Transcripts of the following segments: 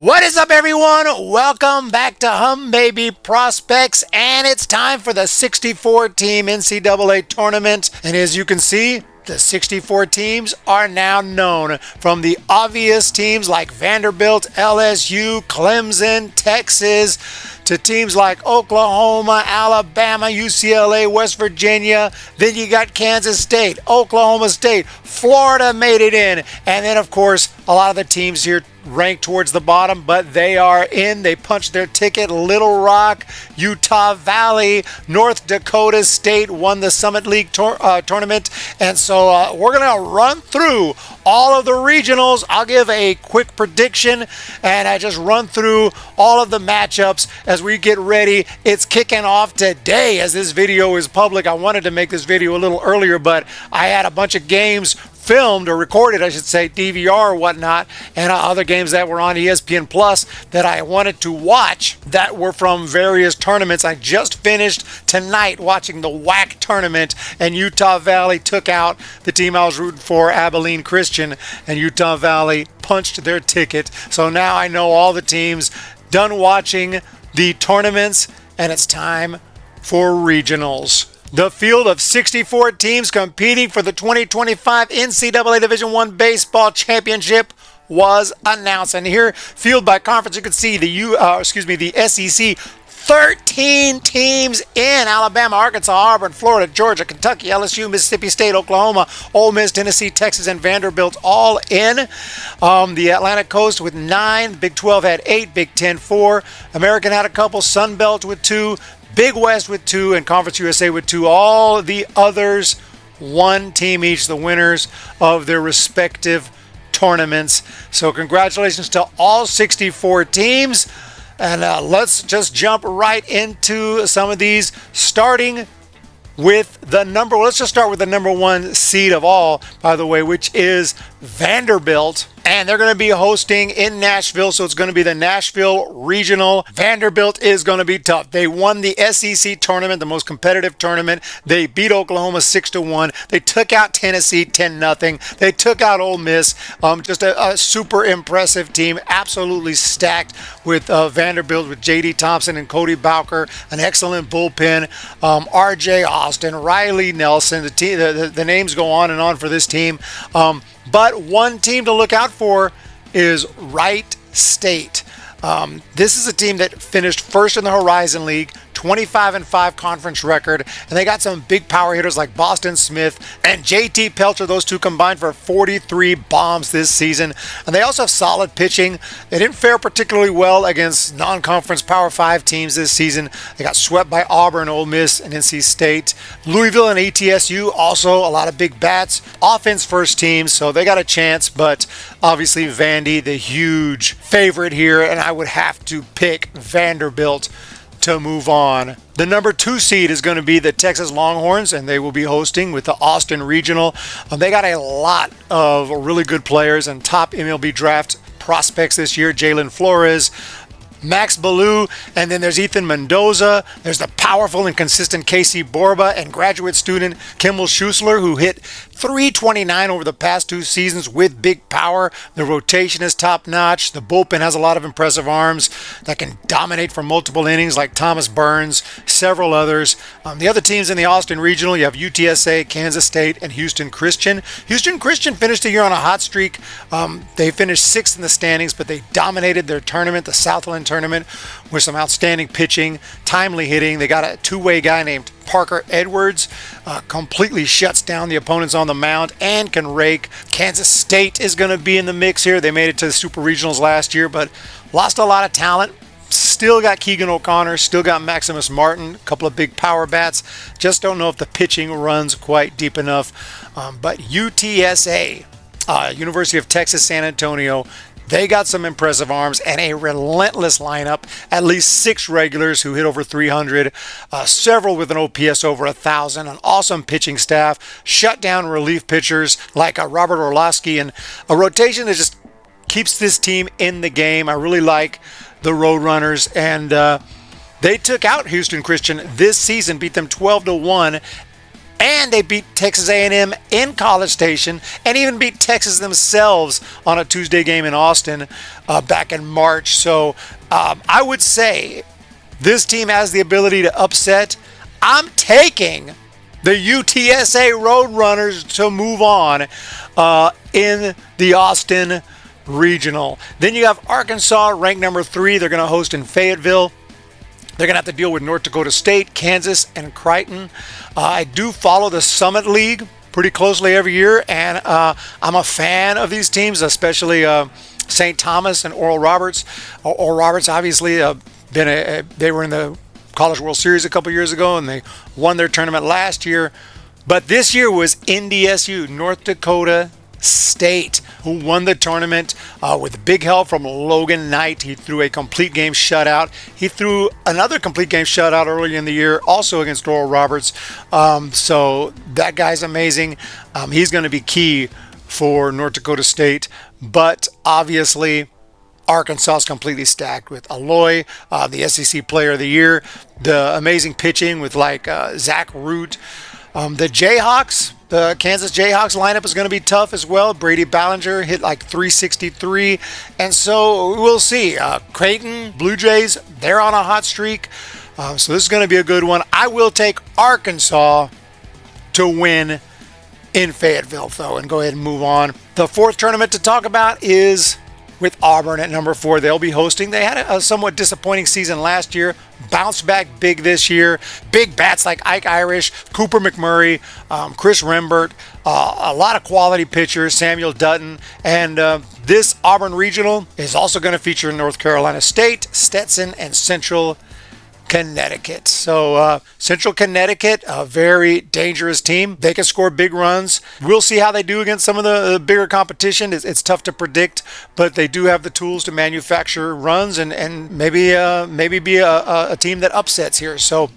What is up, everyone? Welcome back to Hum Baby Prospects, and it's time for the 64-team NCAA tournament. And as you can see, the 64 teams are now known, from the obvious teams like Vanderbilt, LSU, Clemson, Texas, to teams like Oklahoma, Alabama, UCLA, West Virginia. Then you got Kansas State, Oklahoma State, Florida made it in. And then, of course, a lot of the teams here ranked towards the bottom, but they are in. They punched their ticket. Little Rock, Utah Valley, North Dakota State won the Summit League tournament. And so we're going to run through all of the regionals. I'll give a quick prediction, and I just run through all of the matchups as we get ready. It's kicking off today as this video is public. I wanted to make this video a little earlier, but I had a bunch of games filmed or recorded, I should say, DVR or whatnot, and other games that were on ESPN Plus that I wanted to watch that were from various tournaments. I just finished tonight watching the WAC tournament, and Utah Valley took out the team I was rooting for, Abilene Christian, and Utah Valley punched their ticket. So now I know all the teams. Done watching the tournaments, and it's time for regionals. The field of 64 teams competing for the 2025 NCAA Division I Baseball Championship was announced. And here, field by conference, you can see the SEC. 13 teams in: Alabama, Arkansas, Auburn, Florida, Georgia, Kentucky, LSU, Mississippi State, Oklahoma, Ole Miss, Tennessee, Texas, and Vanderbilt all in. The Atlantic Coast with 9, Big 12 had 8, Big 10 4, American had a couple, Sun Belt with 2, Big West with 2, and Conference USA with 2. All the others, 1 team each, the winners of their respective tournaments. So congratulations to all 64 teams. And let's just jump right into some of these, starting with the let's just start with the number 1 seed of all, by the way, which is Vanderbilt. And they're going to be hosting in Nashville, so it's going to be the Nashville Regional. Vanderbilt is going to be tough. They won the SEC tournament, the most competitive tournament. They beat Oklahoma 6-1. They took out Tennessee 10-0. They took out Ole Miss. Just a super impressive team, absolutely stacked with Vanderbilt, with J.D. Thompson and Cody Bowker, an excellent bullpen. R.J. Austin, Riley Nelson. The names go on and on for this team. But one team to look out for is Wright State. This is a team that finished first in the Horizon League, 25-5 conference record, and they got some big power hitters like Boston Smith and JT Pelcher. Those two combined for 43 bombs this season. And they also have solid pitching. They didn't fare particularly well against non-conference Power 5 teams this season. They got swept by Auburn, Ole Miss, and NC State. Louisville and ETSU, also a lot of big bats. Offense first teams, so they got a chance, but obviously Vandy, the huge favorite here, and I would have to pick Vanderbilt to move on. The number 2 seed is going to be the Texas Longhorns, and they will be hosting with the Austin Regional. They got a lot of really good players and top MLB draft prospects this year. Jalen Flores, Max Ballou, and then there's Ethan Mendoza. There's the powerful and consistent Casey Borba and graduate student Kimmel Schussler, who hit .329 over the past 2 seasons with big power. The rotation is top-notch. The bullpen has a lot of impressive arms that can dominate for multiple innings, like Thomas Burns, several others. The other teams in the Austin Regional, you have UTSA, Kansas State, and Houston Christian. Houston Christian finished the year on a hot streak. They finished 6th in the standings, but they dominated their tournament, the Southland tournament, with some outstanding pitching, timely hitting. They got a 2-way guy named Parker Edwards, completely shuts down the opponents on the mound and can rake. Kansas State is going to be in the mix here. They made it to the Super Regionals last year, but lost a lot of talent. Still got Keegan O'Connor, still got Maximus Martin, a couple of big power bats. Just don't know if the pitching runs quite deep enough. But UTSA, University of Texas San Antonio, they got some impressive arms and a relentless lineup. At least 6 regulars who hit over 300, several with an OPS over 1,000, an awesome pitching staff, shut down relief pitchers like Robert Orlowski, and a rotation that just keeps this team in the game. I really like the Roadrunners, and they took out Houston Christian this season, beat them 12-1. And they beat Texas A&M in College Station and even beat Texas themselves on a Tuesday game in Austin back in March. So I would say this team has the ability to upset. I'm taking the UTSA Roadrunners to move on in the Austin Regional. Then you have Arkansas, ranked number 3. They're going to host in Fayetteville. They're going to have to deal with North Dakota State, Kansas, and Creighton. I do follow the Summit League pretty closely every year, and I'm a fan of these teams, especially St. Thomas and Oral Roberts. Oral Roberts, obviously, they were in the College World Series a couple years ago, and they won their tournament last year. But this year was NDSU, North Dakota State, who won the tournament with big help from Logan Knight. He threw a complete game shutout. He threw another complete game shutout earlier in the year, also against Oral Roberts. So that guy's amazing. He's going to be key for North Dakota State. But obviously, Arkansas is completely stacked with Aloy, the SEC Player of the Year, the amazing pitching with Zach Root. The Jayhawks, the Kansas Jayhawks lineup is going to be tough as well. Brady Ballinger hit 363. And so we'll see. Creighton, Blue Jays, they're on a hot streak. So this is going to be a good one. I will take Arkansas to win in Fayetteville, though, and go ahead and move on. The fourth tournament to talk about is with Auburn at number 4. They'll be hosting. They had a somewhat disappointing season last year. Bounced back big this year. Big bats like Ike Irish, Cooper McMurray, Chris Rembert, a lot of quality pitchers, Samuel Dutton. And this Auburn Regional is also going to feature North Carolina State, Stetson, and Central Connecticut. So Central Connecticut, a very dangerous team. They can score big runs. We'll see how they do against some of the bigger competition. It's tough to predict, but they do have the tools to manufacture runs and maybe be a team that upsets here. So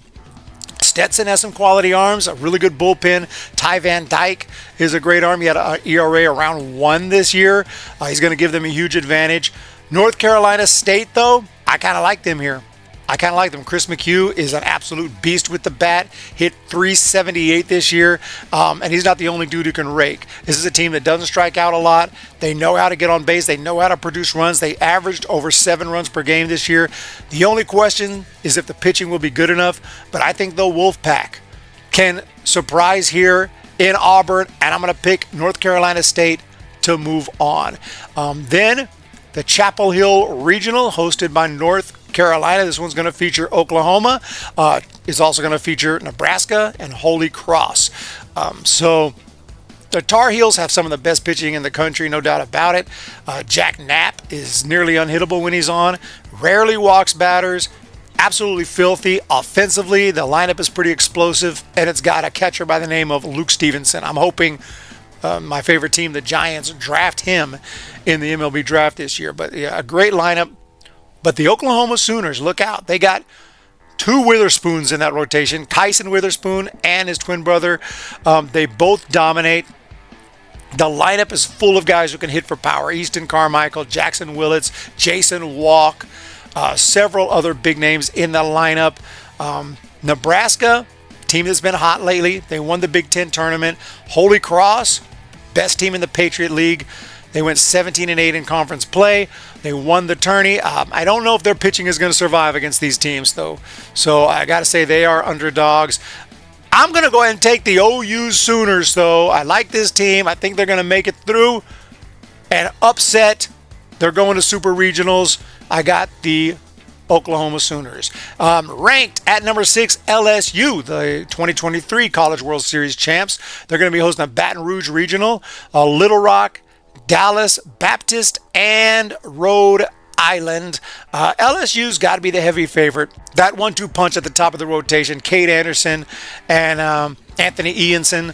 Stetson has some quality arms, a really good bullpen. Ty Van Dyke is a great arm. He had an ERA around 1 this year. He's going to give them a huge advantage. North Carolina State, though, I kind of like them here. I kind of like them. Chris McHugh is an absolute beast with the bat. Hit 378 this year, and he's not the only dude who can rake. This is a team that doesn't strike out a lot. They know how to get on base. They know how to produce runs. They averaged over 7 runs per game this year. The only question is if the pitching will be good enough, but I think the Wolfpack can surprise here in Auburn, and I'm going to pick North Carolina State to move on. Then the Chapel Hill Regional, hosted by North Carolina. This one's going to feature Oklahoma. It's also going to feature Nebraska and Holy Cross. So the Tar Heels have some of the best pitching in the country, no doubt about it. Jack Knapp is nearly unhittable when he's on. Rarely walks batters. Absolutely filthy. Offensively, the lineup is pretty explosive, and it's got a catcher by the name of Luke Stevenson. I'm hoping my favorite team, the Giants, draft him in the MLB draft this year. But yeah, a great lineup. But the Oklahoma Sooners, look out. They got 2 Witherspoons in that rotation, Kyson Witherspoon and his twin brother. They both dominate. The lineup is full of guys who can hit for power. Easton Carmichael, Jackson Willits, Jason Walk, several other big names in the lineup. Nebraska, team that's been hot lately. They won the Big Ten tournament. Holy Cross, best team in the Patriot League. They went 17-8 in conference play. They won the tourney. I don't know if their pitching is going to survive against these teams, though. So I got to say they are underdogs. I'm going to go ahead and take the OU Sooners, though. I like this team. I think they're going to make it through and upset. They're going to Super Regionals. I got the Oklahoma Sooners. Ranked at number 6, LSU, the 2023 College World Series champs. They're going to be hosting a Baton Rouge Regional, Little Rock, Dallas, Baptist, and Rhode Island. LSU's got to be the heavy favorite. That 1-2 punch at the top of the rotation, Cade Anderson and Anthony Ianson.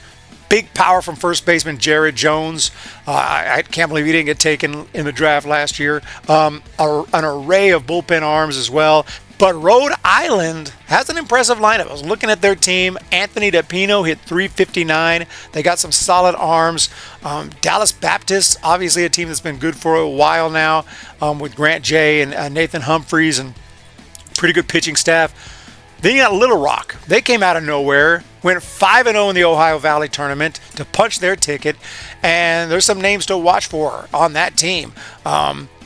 Big power from first baseman Jared Jones. I can't believe he didn't get taken in the draft last year. An array of bullpen arms as well. But Rhode Island has an impressive lineup. I was looking at their team. Anthony DePino hit 359. They got some solid arms. Dallas Baptist, obviously a team that's been good for a while now, with Grant Jay and Nathan Humphreys, and pretty good pitching staff. Then you got Little Rock. They came out of nowhere. went 5-0 in the Ohio Valley tournament to punch their ticket, and there's some names to watch for on that team.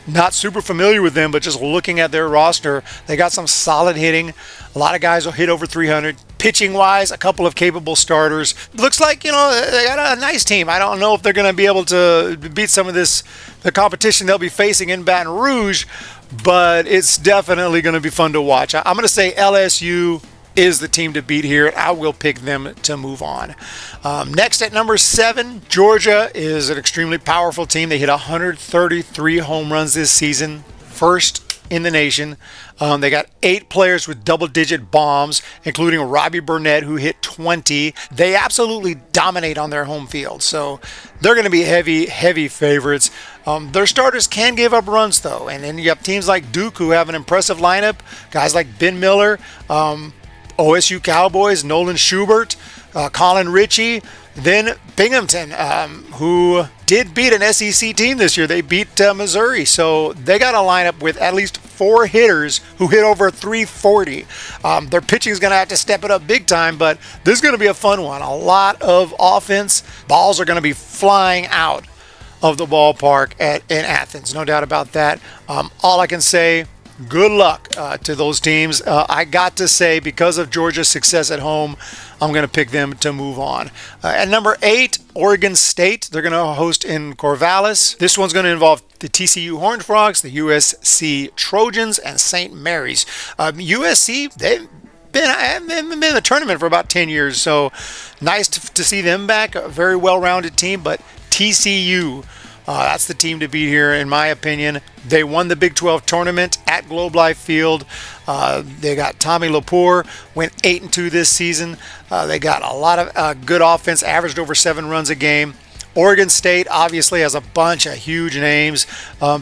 Not super familiar with them, but just looking at their roster, they got some solid hitting. A lot of guys will hit over 300. Pitching wise, a couple of capable starters. Looks like, they got a nice team. I don't know if they're going to be able to beat some of the competition they'll be facing in Baton Rouge, but it's definitely going to be fun to watch. I'm going to say LSU is the team to beat here. I will pick them to move on. Next at number 7, Georgia is an extremely powerful team. They hit 133 home runs this season, first in the nation. They got 8 players with double-digit bombs, including Robbie Burnett, who hit 20. They absolutely dominate on their home field, so they're going to be heavy favorites. Their starters can give up runs, though, and then you have teams like Duke who have an impressive lineup, guys like Ben Miller, OSU Cowboys, Nolan Schubert, Colin Ritchie, then Binghamton, who did beat an SEC team this year. They beat Missouri, so they got a lineup with at least 4 hitters who hit over 340. Their pitching is going to have to step it up big time, but this is going to be a fun one. A lot of offense. Balls are going to be flying out of the ballpark in Athens, no doubt about that. All I can say, good luck to those teams. I got to say, because of Georgia's success at home, I'm going to pick them to move on. At number 8, Oregon State. They're going to host in Corvallis. This one's going to involve the TCU Horned Frogs, the USC Trojans, and St. Mary's. USC, they've been in the tournament for about 10 years, so nice to see them back. A very well-rounded team, but TCU, that's the team to beat here, in my opinion. They won the Big 12 tournament at Globe Life Field. They got Tommy Lepore, went 8-2 this season. They got a lot of good offense, averaged over 7 runs a game. Oregon State obviously has a bunch of huge names,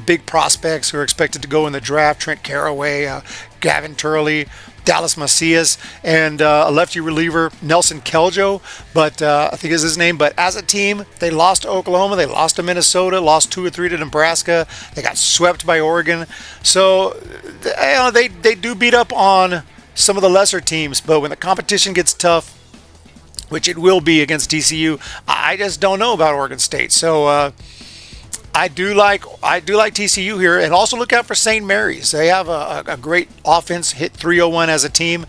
big prospects who are expected to go in the draft. Trent Caraway, Gavin Turley, Dallas Macias, and a lefty reliever, Nelson Keljo, but I think is his name. But as a team, they lost to Oklahoma, they lost to Minnesota, lost 2 or 3 to Nebraska. They got swept by Oregon. So they do beat up on some of the lesser teams, but when the competition gets tough, which it will be against TCU, I just don't know about Oregon State. So I do like TCU here, and also look out for St. Mary's. They have a great offense, hit 301 as a team.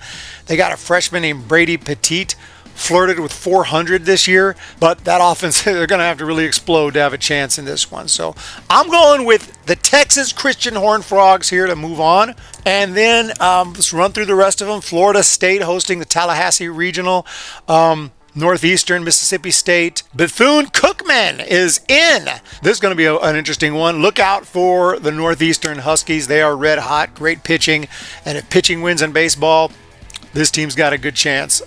They got a freshman named Brady Petit, flirted with 400 this year, but that offense, they're going to have to really explode to have a chance in this one. So I'm going with the Texas Christian Horned Frogs here to move on. And then let's run through the rest of them. Florida State hosting the Tallahassee Regional. Northeastern, Mississippi State. Bethune-Cookman is in. This is going to be an interesting one. Look out for the Northeastern Huskies. They are red hot, great pitching. And if pitching wins in baseball, this team's got a good chance.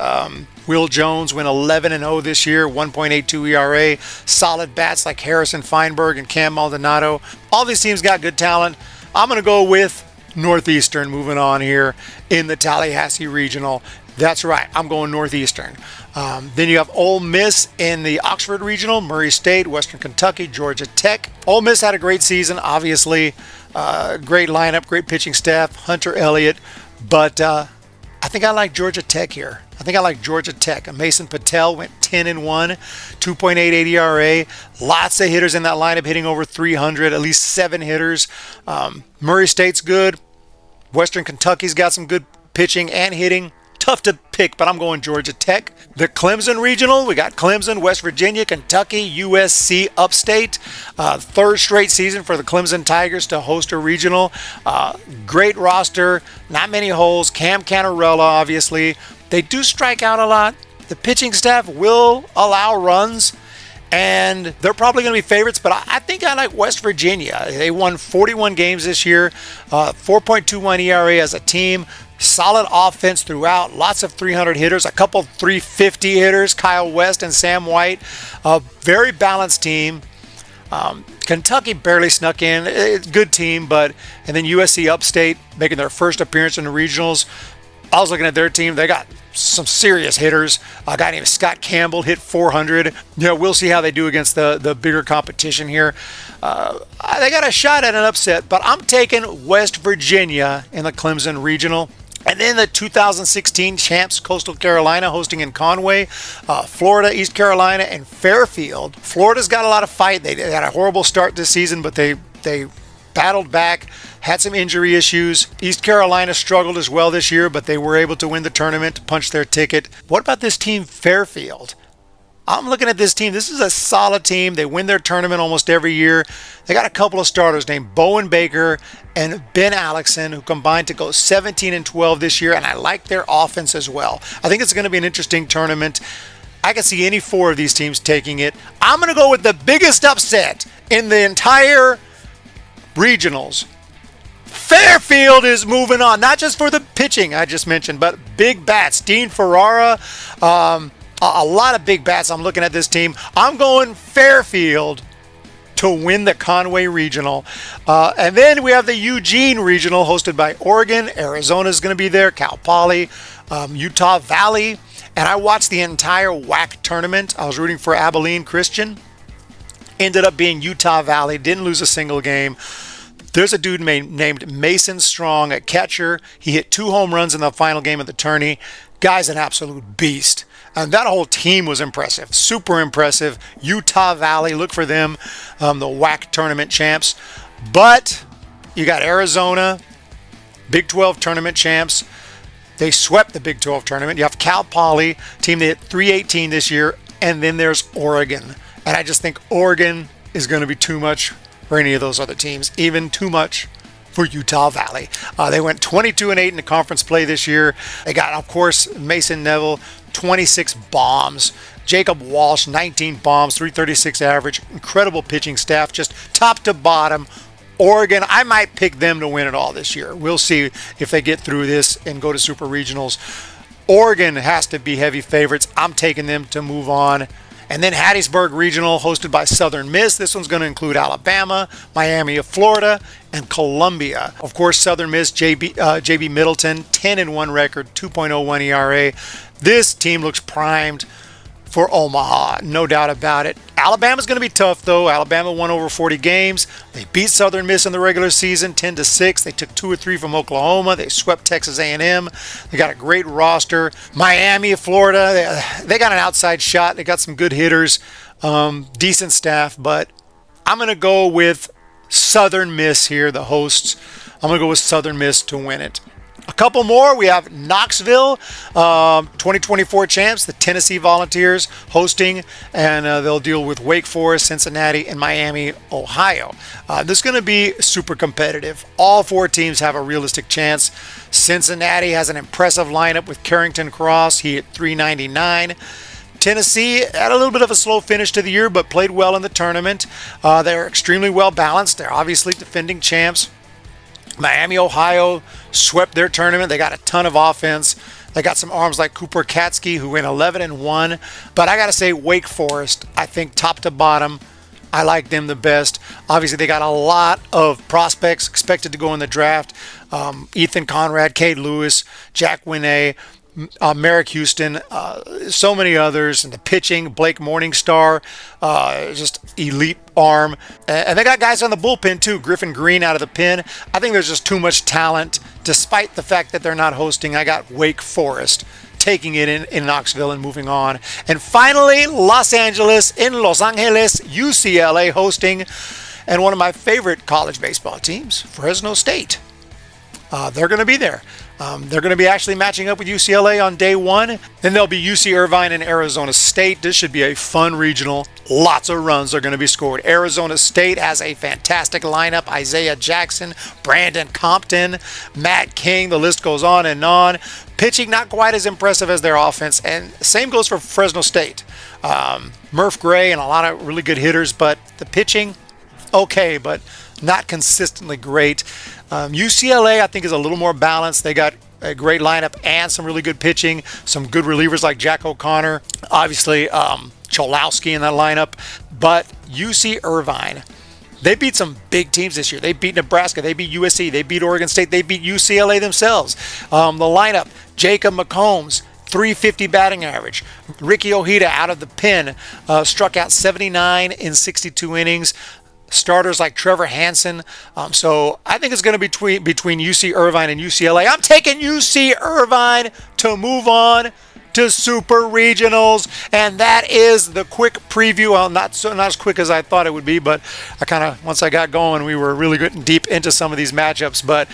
Will Jones went 11-0 this year, 1.82 ERA. Solid bats like Harrison Feinberg and Cam Maldonado. All these teams got good talent. I'm going to go with Northeastern moving on here in the Tallahassee Regional. That's right, I'm going Northeastern. Then you have Ole Miss in the Oxford Regional, Murray State, Western Kentucky, Georgia Tech. Ole Miss had a great season, obviously. Great lineup, great pitching staff, Hunter Elliott. But I think I like Georgia Tech here. I think I like Georgia Tech. Mason Patel went 10-1, 2.88 ERA. Lots of hitters in that lineup hitting over 300, at least 7 hitters. Murray State's good. Western Kentucky's got some good pitching and hitting. Tough to pick, but I'm going Georgia Tech. The Clemson Regional, we got Clemson, West Virginia, Kentucky, USC Upstate. Third straight season for the Clemson Tigers to host a regional. Great roster, not many holes. Cam Canarella, obviously. They do strike out a lot. The pitching staff will allow runs, and they're probably going to be favorites, but I think I like West Virginia. They won 41 games this year, 4.21 ERA as a team. Solid offense throughout, lots of 300 hitters, a couple 350 hitters, Kyle West and Sam White. A very balanced team. Kentucky barely snuck in. It's a good team, and then USC Upstate making their first appearance in the regionals. I was looking at their team. They got some serious hitters. A guy named Scott Campbell hit 400. We'll see how they do against the bigger competition here. They got a shot at an upset, but I'm taking West Virginia in the Clemson Regional. And And then the 2016 champs, Coastal Carolina, hosting in Conway, Florida, East Carolina, and Fairfield. Florida's got a lot of fight. They had a horrible start this season, but they battled back, had some injury issues. East Carolina struggled as well this year, but they were able to win the tournament, to punch their ticket. What about this team, Fairfield? I'm looking at this team. This is a solid team. They win their tournament almost every year. They got a couple of starters named Bowen Baker and Ben Alexson, who combined to go 17-12 this year, and I like their offense as well. I think it's going to be an interesting tournament. I can see any four of these teams taking it. I'm going to go with the biggest upset in the entire regionals. Fairfield is moving on, not just for the pitching I just mentioned, but big bats. Dean Ferrara, a lot of big bats. I'm looking at this team. I'm going Fairfield to win the Conway Regional. And then we have the Eugene Regional hosted by Oregon. Arizona is going to be there. Cal Poly, Utah Valley. And I watched the entire WAC tournament. I was rooting for Abilene Christian. Ended up being Utah Valley. Didn't lose a single game. There's a dude named Mason Strong at catcher. He hit 2 home runs in the final game of the tourney. Guy's an absolute beast. And that whole team was impressive. Super impressive. Utah Valley, look for them, the WAC tournament champs. But you got Arizona, Big 12 tournament champs. They swept the Big 12 tournament. You have Cal Poly, team that hit 318 this year. And then there's Oregon. And I just think Oregon is going to be too much for any of those other teams, even too much for Utah Valley. They went 22-8 in the conference play this year. They got, of course, Mason Neville, 26 bombs. Jacob Walsh, 19 bombs, 336 average. Incredible pitching staff, just top to bottom. Oregon, I might pick them to win it all this year. We'll see if they get through this and go to Super Regionals. Oregon has to be heavy favorites. I'm taking them to move on. And then Hattiesburg Regional, hosted by Southern Miss. This one's going to include Alabama, Miami of Florida, and Columbia. Of course, Southern Miss, JB Middleton, 10-1 record, 2.01 ERA. This team looks primed for Omaha, no doubt about it. Alabama's going to be tough, though. Alabama won over 40 games. They beat Southern Miss in the regular season, 10-6. They took 2 or 3 from Oklahoma. They swept Texas A&M. They got a great roster. Miami of Florida, they got an outside shot. They got some good hitters, decent staff, but I'm going to go with Southern Miss here, the hosts. I'm going to go with Southern Miss to win it. A couple more. We have Knoxville, 2024 champs, the Tennessee Volunteers hosting, and they'll deal with Wake Forest, Cincinnati, and Miami, Ohio. This is going to be super competitive. All 4 teams have a realistic chance. Cincinnati has an impressive lineup with Carrington Cross. He hit 399. Tennessee had a little bit of a slow finish to the year, but played well in the tournament. They're extremely well balanced. They're obviously defending champs. Miami, Ohio swept their tournament. They got a ton of offense. They got some arms like Cooper Katsky, who went 11-1. But I got to say, Wake Forest, I think top to bottom, I like them the best. Obviously, they got a lot of prospects expected to go in the draft. Ethan Conrad, Cade Lewis, Jack Winay, Merrick Houston, so many others, and the pitching, Blake Morningstar, just elite arm. And they got guys on the bullpen too, Griffin Green out of the pen. I think there's just too much talent, despite the fact that they're not hosting. I got Wake Forest taking it in Knoxville and moving on. And finally, Los Angeles, UCLA hosting, and one of my favorite college baseball teams, Fresno State. They're going to be there. They're going to be actually matching up with UCLA on day 1. Then there'll be UC Irvine and Arizona State. This should be a fun regional. Lots of runs are going to be scored. Arizona State has a fantastic lineup. Isaiah Jackson, Brandon Compton, Matt King. The list goes on and on. Pitching not quite as impressive as their offense. And same goes for Fresno State. Murph Gray and a lot of really good hitters. But the pitching, okay, but not consistently great. UCLA, I think, is a little more balanced. They got a great lineup and some really good pitching, some good relievers like Jack O'Connor, obviously Cholowski in that lineup. But UC Irvine, they beat some big teams this year. They beat Nebraska, they beat USC, they beat Oregon State, they beat UCLA themselves. The lineup, Jacob McCombs, 350 batting average. Ricky Ojeda out of the pen, struck out 79 in 62 innings. starters like Trevor Hansen. So I think it's going to be between UC Irvine and UCLA. I'm taking UC Irvine to move on to Super Regionals, and that is the quick preview. Well, not as quick as I thought it would be, but once I got going, we were really getting deep into some of these matchups. But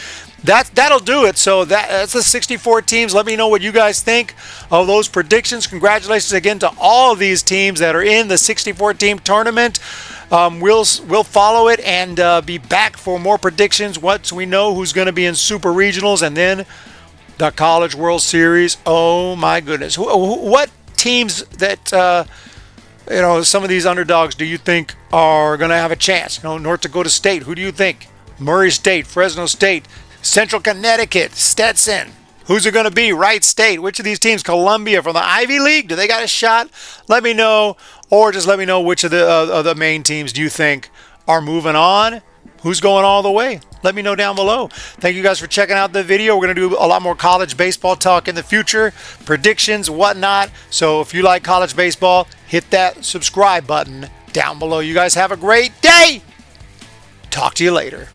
that'll do it. So that's the 64 teams. Let me know what you guys think of those predictions. Congratulations again to all of these teams that are in the 64 team tournament. We'll follow it and be back for more predictions once we know who's going to be in Super Regionals, and then the College World Series. Oh my goodness. What teams that, some of these underdogs do you think are going to have a chance? North Dakota State, who do you think? Murray State, Fresno State, Central Connecticut, Stetson. Who's it going to be? Wright State. Which of these teams? Columbia from the Ivy League. Do they got a shot? Let me know. Or just let me know which of the main teams do you think are moving on. Who's going all the way? Let me know down below. Thank you guys for checking out the video. We're going to do a lot more college baseball talk in the future, predictions, whatnot. So if you like college baseball, hit that subscribe button down below. You guys have a great day. Talk to you later.